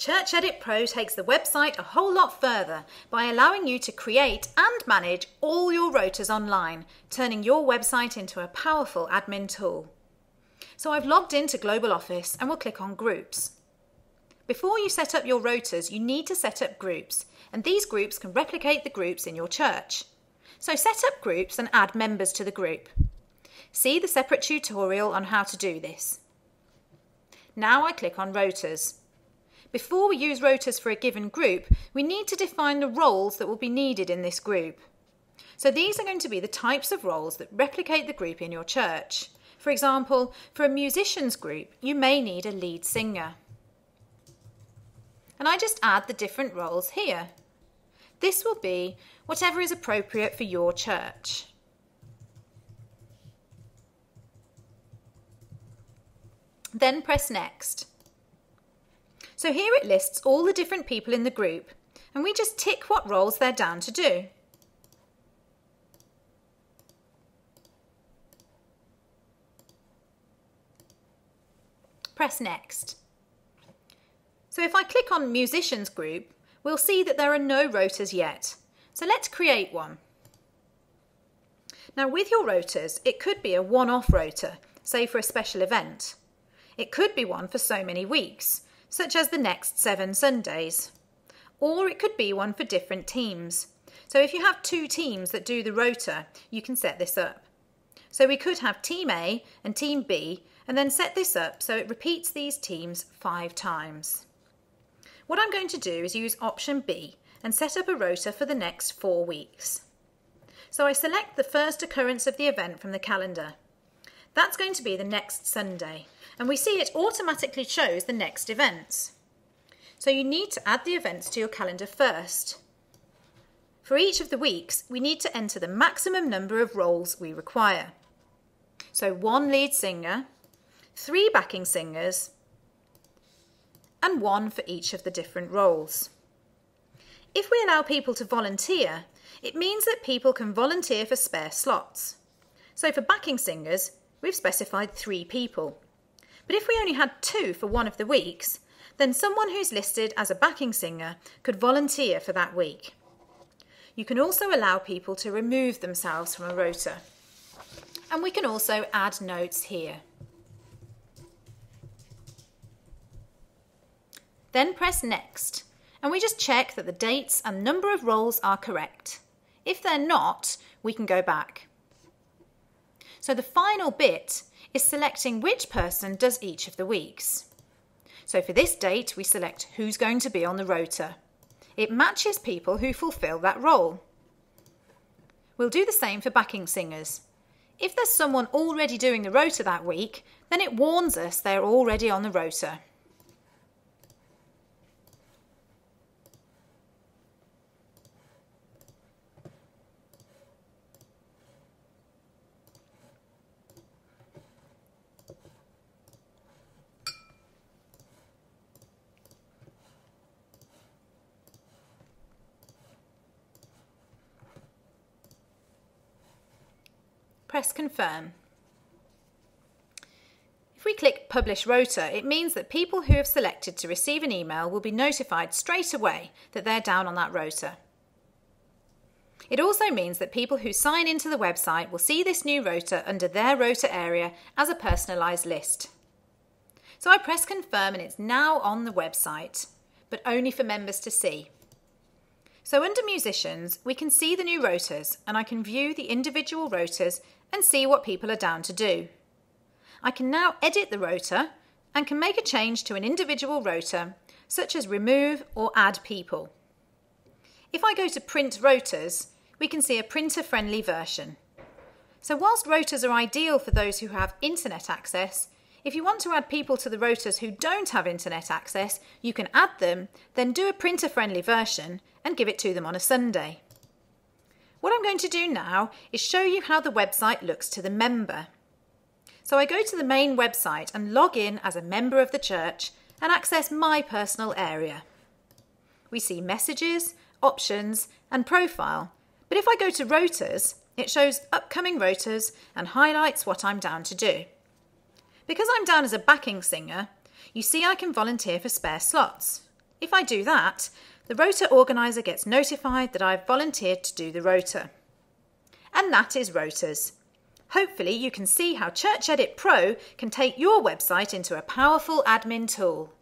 Church Edit Pro takes the website a whole lot further by allowing you to create and manage all your rotas online, turning your website into a powerful admin tool. So I've logged into Global Office and we'll click on Groups. Before you set up your rotas, you need to set up groups, and these groups can replicate the groups in your church. So set up groups and add members to the group. See the separate tutorial on how to do this. Now I click on Rotas. Before we use rotas for a given group, we need to define the roles that will be needed in this group. So these are going to be the types of roles that replicate the group in your church. For example, for a musicians group, you may need a lead singer. And I just add the different roles here. This will be whatever is appropriate for your church. Then press Next. So here it lists all the different people in the group, and we just tick what roles they're down to do. Press Next. So if I click on Musicians Group, we'll see that there are no rotas yet. So let's create one. Now with your rotas, it could be a one-off rota, say for a special event. It could be one for so many weeks, such as the next 7 Sundays. Or it could be one for different teams. So if you have 2 teams that do the rota, you can set this up. So we could have Team A and Team B and then set this up so it repeats these teams 5 times. What I'm going to do is use option B and set up a rota for the next 4 weeks. So I select the first occurrence of the event from the calendar. That's going to be the next Sunday, and we see it automatically shows the next events. So you need to add the events to your calendar first. For each of the weeks, we need to enter the maximum number of roles we require. So 1 lead singer, 3 backing singers, and 1 for each of the different roles. If we allow people to volunteer, it means that people can volunteer for spare slots. So for backing singers, we've specified 3 people. But if we only had 2 for one of the weeks, then someone who's listed as a backing singer could volunteer for that week. You can also allow people to remove themselves from a rota. And we can also add notes here. Then press Next, and we just check that the dates and number of roles are correct. If they're not, we can go back. So the final bit is selecting which person does each of the weeks. So for this date, we select who's going to be on the rota. It matches people who fulfill that role. We'll do the same for backing singers. If there's someone already doing the rota that week, then it warns us they're already on the rota. Press Confirm. If we click Publish Rota, it means that people who have selected to receive an email will be notified straight away that they're down on that rota. It also means that people who sign into the website will see this new rota under their rota area as a personalised list. So I press Confirm and it's now on the website, but only for members to see. So under Musicians, we can see the new rotas, and I can view the individual rotas and see what people are down to do. I can now edit the rota and can make a change to an individual rota, such as remove or add people. If I go to Print Rotas, we can see a printer-friendly version. So whilst rotas are ideal for those who have internet access, if you want to add people to the rotas who don't have internet access, you can add them, then do a printer-friendly version and give it to them on a Sunday. What I'm going to do now is show you how the website looks to the member. So I go to the main website and log in as a member of the church and access my personal area. We see messages, options and profile, but if I go to rotas, it shows upcoming rotas and highlights what I'm down to do. Because I'm down as a backing singer, you see I can volunteer for spare slots. If I do that, the rota organiser gets notified that I've volunteered to do the rota. And that is rotas. Hopefully you can see how Church Edit Pro can take your website into a powerful admin tool.